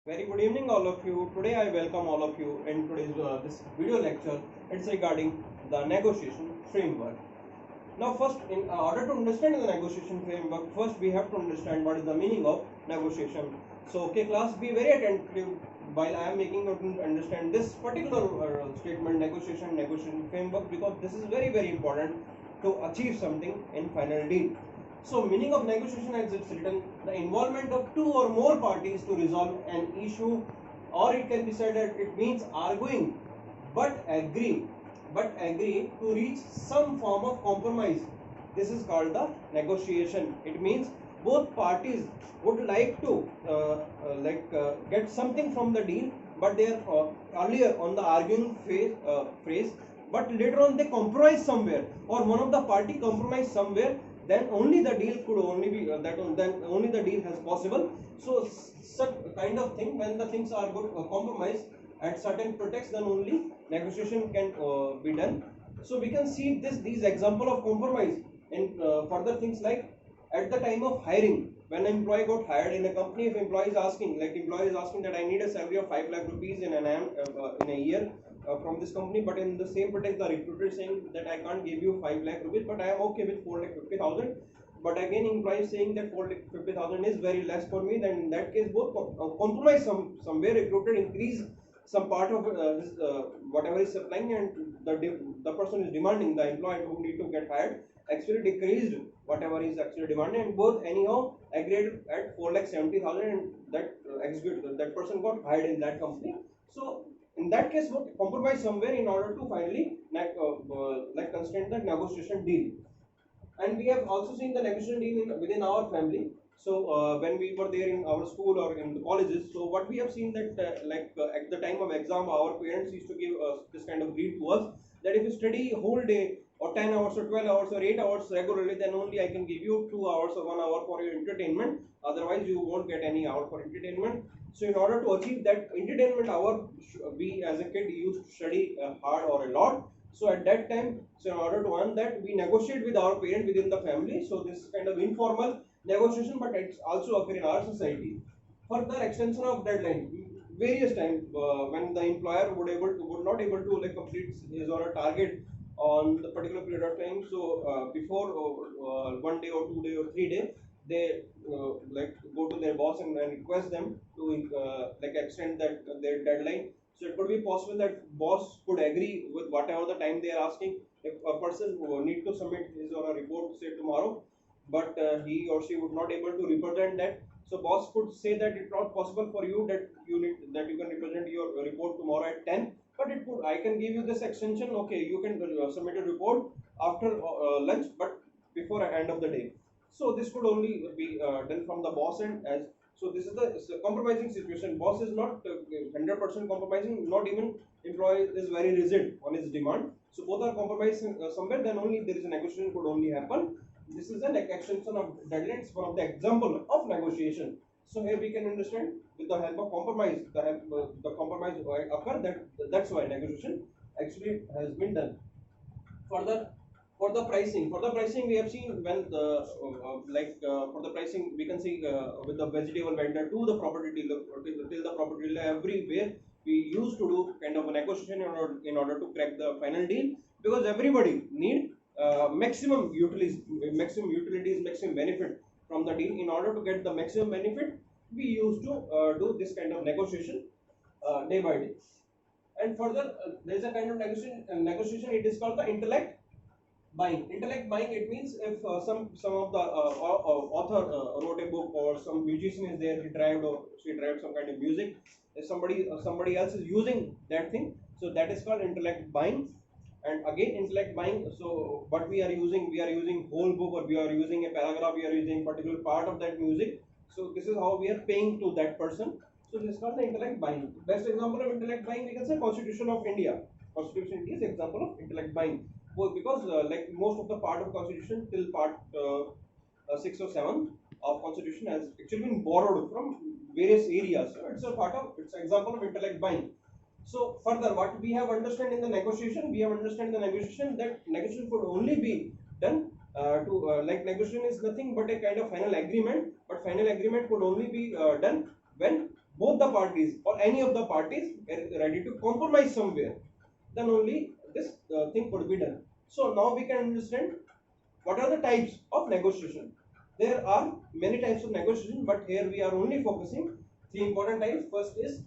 Very good evening, all of you. Today, I welcome all of you in today's this video lecture. It's regarding the negotiation framework. Now, first, in order to understand the negotiation framework, first we have to understand what is the meaning of negotiation. So, okay, class, be very attentive while I am making you to understand this particular statement, negotiation framework, because this is very important to achieve something in final deal. So, meaning of negotiation as it's written, the involvement of two or more parties to resolve an issue, or it can be said that it means arguing, but agree, to reach some form of compromise. This is called the negotiation. It means both parties would like to get something from the deal, but they are earlier on the arguing phrase, but later on they compromise somewhere, or one of the party compromise somewhere, then only the deal could only be then only the deal has possible. So such kind of thing, when the things are good compromise at certain pretext, then only negotiation can be done. So we can see these example of compromise in further things, like at the time of hiring, when an employee got hired in a company. If employee is asking that I need a salary of 5 lakh rupees in a year from this company, but in the same pretext the recruiter is saying that I can't give you 5 lakh rupees, but I am okay with 4 lakh 50,000. But again, employee is saying that 4 lakh 50,000 is very less for me. Then in that case, both compromise somewhere. Recruiter increase some part of his whatever is supplying, and the person is demanding, the employee who need to get hired actually decreased whatever is actually demanded, and both anyhow agreed at 4 lakh 70,000, and that that person got hired in that company. So in that case, what compromise somewhere in order to finally constrain the negotiation deal. And we have also seen the negotiation deal within our family. So when we were there in our school or in the colleges, so what we have seen that at the time of exam, our parents used to give this kind of deal to us, that if you study whole day or 10 hours or 12 hours or 8 hours regularly, then only I can give you 2 hours or 1 hour for your entertainment. Otherwise, you won't get any hour for entertainment. So in order to achieve that entertainment hour, we as a kid used to study hard or a lot. So at that time, so in order to earn that, we negotiate with our parent within the family. So this is kind of informal negotiation, but it's also occur in our society. Further extension of deadline, various times when the employer would not able to complete his or her target on the particular period of time. So before 1 day or 2 day or 3 day, they go to their boss and request them to extend that their deadline. So it could be possible that boss could agree with whatever the time they are asking. If a person who need to submit his or her report say tomorrow, but he or she would not able to represent that, so boss could say that it's not possible for you, that you can represent your report tomorrow at 10, but it could, I can give you this extension. Okay, you can submit a report after lunch, but before end of the day. So this could only be done from the boss end. As so this is the compromising situation. Boss is not 100% compromising, not even employee is very rigid on his demand. So both are compromising somewhere, then only there is a negotiation could only happen. This is an extension of deadlines, one of the example of negotiation. So here we can understand, with the help of compromise, the compromise occur, that's why negotiation actually has been done. Further, for the pricing we have seen, when the for the pricing we can see with the vegetable vendor to the property dealer, till the property dealer, everywhere we used to do kind of a negotiation in order to crack the final deal, because everybody need maximum utilities, maximum benefit from the deal. In order to get the maximum benefit, we used to do this kind of negotiation day by day. And further, there is a kind of negotiation. It is called the intellect buying. Intellect buying, it means if some of the author wrote a book, or some musician is there, he derived or she derived some kind of music. If somebody else is using that thing, so that is called intellect buying. And again, intellect buying. So what we are using whole book, or we are using a paragraph, we are using particular part of that music. So this is how we are paying to that person. So this is called the intellect buying. Best example of intellect buying, we can say Constitution of India. Constitution of India is example of intellect buying. Well, because like most of the part of Constitution till part 6 or 7 of Constitution has actually been borrowed from various areas. So it's an example of intellect buying. So further, what we have understand in the negotiation, that negotiation could only be done to negotiation is nothing but a kind of final agreement, but final agreement could only be done when both the parties or any of the parties are ready to compromise somewhere, then only this thing could be done. So now we can understand what are the types of negotiation. There are many types of negotiation, but here we are only focusing three important types. First is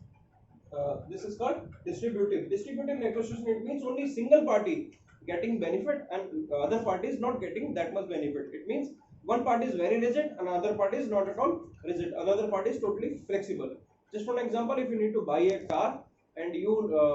this is called distributive. Distributive negotiation, it means only single party getting benefit and other party is not getting that much benefit. It means one party is very rigid, another party is not at all rigid, another party is totally flexible. Just for an example, if you need to buy a car and you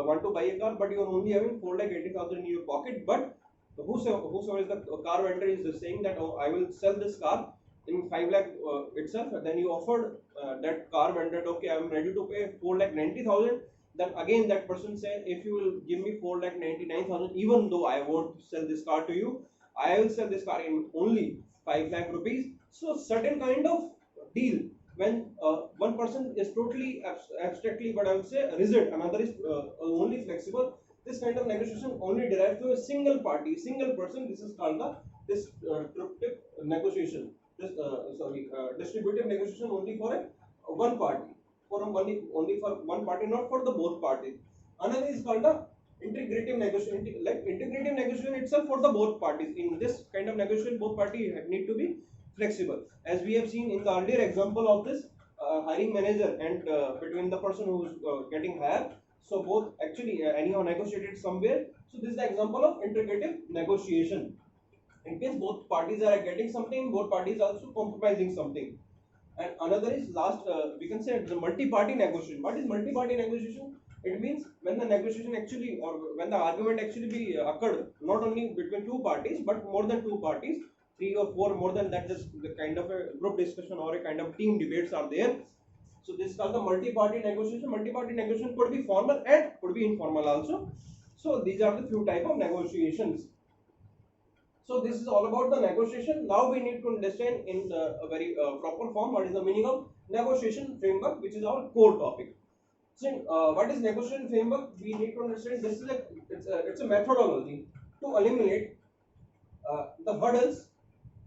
want to buy a car, but you are only having 4,80,000 in your pocket, but whosoever is the car vendor is saying that, oh, I will sell this car in 5 lakh itself, then you offered that car vendor, okay, I am ready to pay 4,90,000. Then again that person said, if you will give me 4,99,000, even though I won't sell this car to you, I will sell this car in only 5 lakh rupees. So certain kind of deal when one person is totally abstractly, but I would say rigid, another is only flexible. This kind of negotiation only derives to a single party, single person. This is called the distributive negotiation. Distributive negotiation only for one party, for only for one party, not for the both parties. Another is called the integrative negotiation, like integrative negotiation itself for the both parties. In this kind of negotiation, both parties need to be flexible, as we have seen in the earlier example of this hiring manager and between the person who is getting hired. So both actually anyhow negotiated somewhere. So this is the example of integrative negotiation. In case both parties are getting something, both parties also compromising something. And another is last, we can say the multi-party negotiation. What is multi-party negotiation? It means when the negotiation actually, or when the argument actually be occurred, not only between two parties, but more than two parties, three or four, more than that, just the kind of a group discussion or a kind of team debates are there. So this is called the multi-party negotiation. Multi-party negotiation could be formal and could be informal also. So these are the few type of negotiations. So this is all about the negotiation. Now we need to understand in a very proper form what is the meaning of negotiation framework, which is our core topic. So what is negotiation framework? We need to understand this is it's a methodology to eliminate the hurdles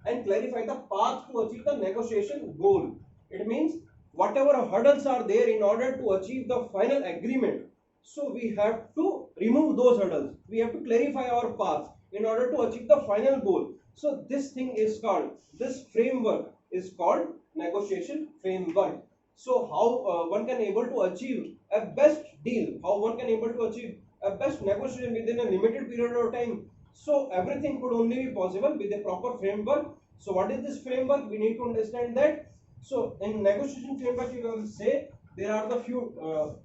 and clarify the path to achieve the negotiation goal. It means whatever hurdles are there in order to achieve the final agreement, so we have to remove those hurdles. We have to clarify our path in order to achieve the final goal. So this thing is called, this framework is called negotiation framework. So how one can able to achieve a best deal, how one can able to achieve a best negotiation within a limited period of time. So everything could only be possible with a proper framework. So what is this framework? We need to understand that. So in negotiation framework, you will say there are the few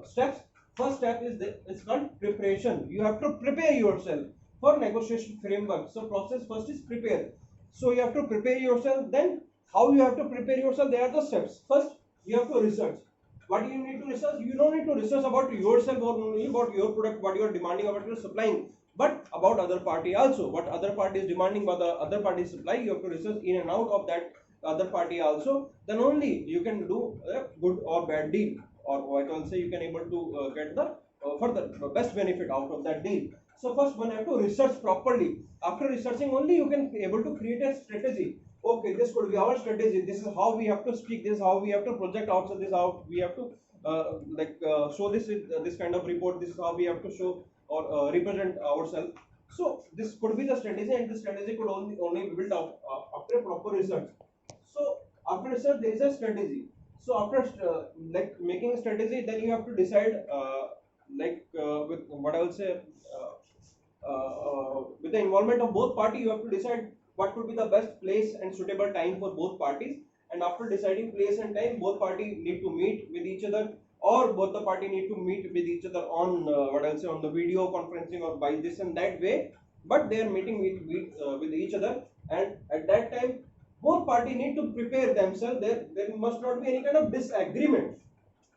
steps. First step is it's called preparation. You have to prepare yourself for negotiation framework. So process first is prepare. So you have to prepare yourself. Then how you have to prepare yourself? There are the steps. First, you have to research. What do you need to research? You don't need to research about yourself or only about your product, what you are demanding, about your supplying, but about other party also. What other party is demanding, what the other party supply, you have to research in and out of that other party also. Then only you can do a good or bad deal, or I can say you can able to get the further best benefit out of that deal. So first one have to research properly. After researching only you can be able to create a strategy. Okay, this could be our strategy. This is how we have to speak. This is how we have to project outside. This is how we have to show this kind of report. This is how we have to show or represent ourselves. So this could be the strategy, and the strategy could only be built out after proper research. So after research there is a strategy. So after like making a strategy, then you have to decide with what I will say. With the involvement of both parties, you have to decide what could be the best place and suitable time for both parties. And after deciding place and time, both parties need to meet with each other, or both the party need to meet with each other on what I'll say on the video conferencing or by this and that way. But they are meeting with each other, and at that time, both parties need to prepare themselves. There must not be any kind of disagreement.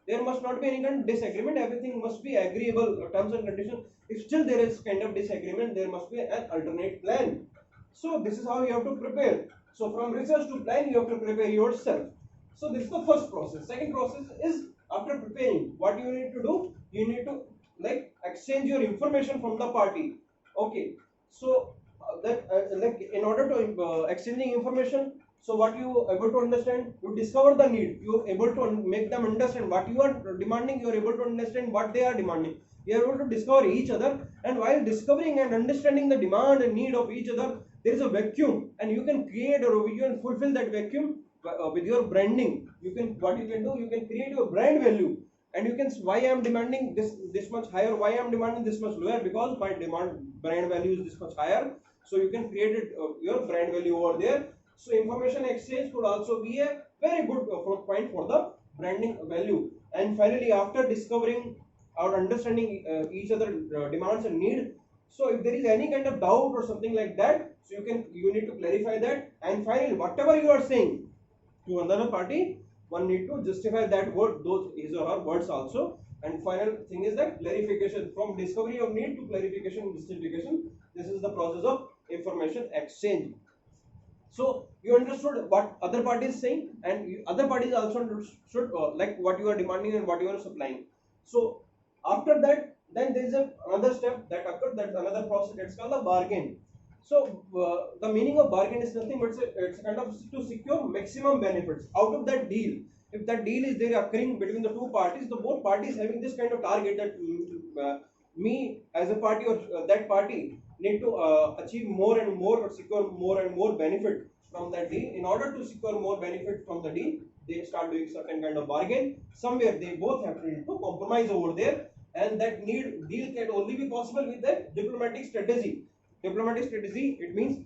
There must not be any kind of disagreement. Everything must be agreeable, terms and conditions. If still there is kind of disagreement, there must be an alternate plan. So this is how you have to prepare. So from research to plan, you have to prepare yourself. So this is the first process. Second process is after preparing, what you need to do? You need to like exchange your information from the party. Okay. So that like in order to exchanging information, So what you able to understand, you discover the need, you able to make them understand what you are demanding, you are able to understand what they are demanding, you are able to discover each other. And while discovering and understanding the demand and need of each other, there is a vacuum, and you can create or you can fulfill that vacuum with your branding. You can, what you can do, you can create your brand value, and you can, why I am demanding this much higher, why I am demanding this much lower, because my demand brand value is this much higher. So you can create it, your brand value over there. So information exchange could also be a very good point for the branding value. And finally, after discovering or understanding each other demands and need, so if there is any kind of doubt or something like that, so you need to clarify that. And finally, whatever you are saying to another party, one need to justify that word, those his or her words also. And final thing is that clarification, from discovery of need to clarification and justification. This is the process of information exchange. So you understood what other party is saying, and other parties also understood like what you are demanding and what you are supplying. So after that, then there is another step that occurred, that's another process, it's called a bargain. So the meaning of bargain is nothing but it's kind of to secure maximum benefits out of that deal. If that deal is there occurring between the two parties, the both parties having this kind of target that me as a party or that party need to achieve more and more or secure more and more benefit from that deal. In order to secure more benefit from the deal, they start doing certain kind of bargain. Somewhere they both have to compromise over there, and that deal can only be possible with a diplomatic strategy. Diplomatic strategy, it means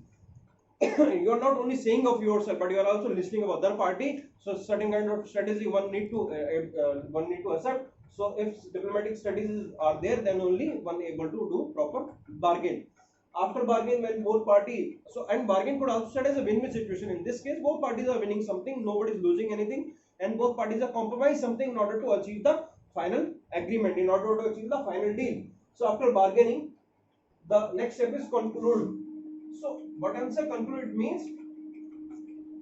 you are not only saying of yourself, but you are also listening of other party. So certain kind of strategy one need to accept. So if diplomatic strategies are there, then only one able to do proper bargain. After bargain, when both party, so and bargain could also start as a win-win situation. In this case, both parties are winning something, nobody is losing anything, and both parties are compromise something in order to achieve the final agreement, in order to achieve the final deal. So after bargaining, the next step is conclude. So what I'm saying conclude means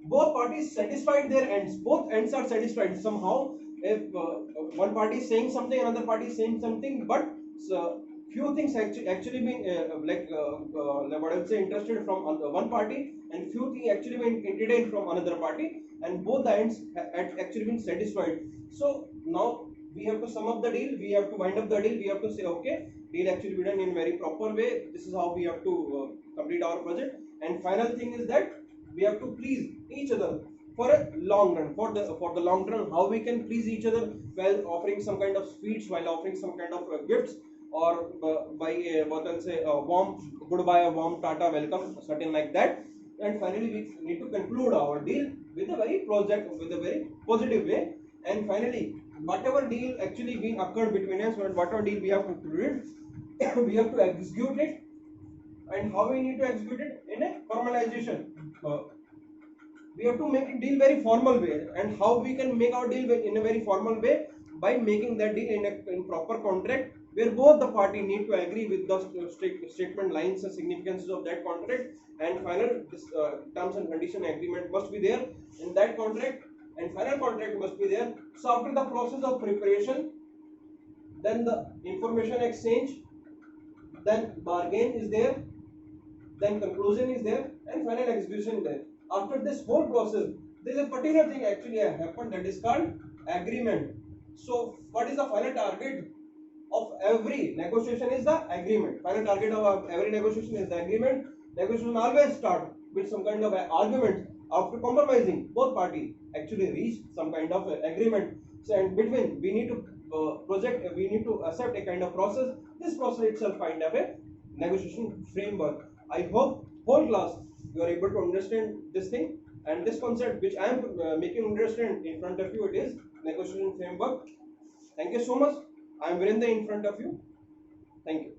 both parties satisfied their ends. Both ends are satisfied somehow. If one party is saying something, another party is saying something, but few things actually been what I would say interested from one party, and few things actually been entertained from another party, and both the ends had actually been satisfied. So now we have to sum up the deal. We have to wind up the deal. We have to say, okay, deal actually be done in very proper way. This is how we have to complete our project. And final thing is that we have to please each other for a long run, for the long run. How we can please each other? While offering some kind of sweets, while offering some kind of gifts, or by what I'll say a warm goodbye, a warm tata welcome, certain like that. And finally we need to conclude our deal with a very positive way. And finally, whatever deal actually being occurred between us, and whatever deal we have concluded, we have to execute it. And how we need to execute it? In a formalization. We have to make a deal very formal way. And how we can make our deal in a very formal way? By making that deal in proper contract, where both the party need to agree with the statement lines and significances of that contract. And final terms and condition agreement must be there in that contract, and final contract must be there. So after the process of preparation, then the information exchange, then bargain is there, then conclusion is there, and final execution there. After this whole process, there is a particular thing actually happened, that is called agreement. So what is the final target of every negotiation? Is the agreement. Final target of every negotiation is the agreement. Negotiation always start with some kind of argument. After compromising, both parties actually reach some kind of agreement. So and between we need to we need to accept a kind of process. This process itself kind of a negotiation framework. I hope whole class you are able to understand this thing, and this concept which I am making understand in front of you, it is negotiation framework. Thank you so much. I am Virendra in front of you. Thank you.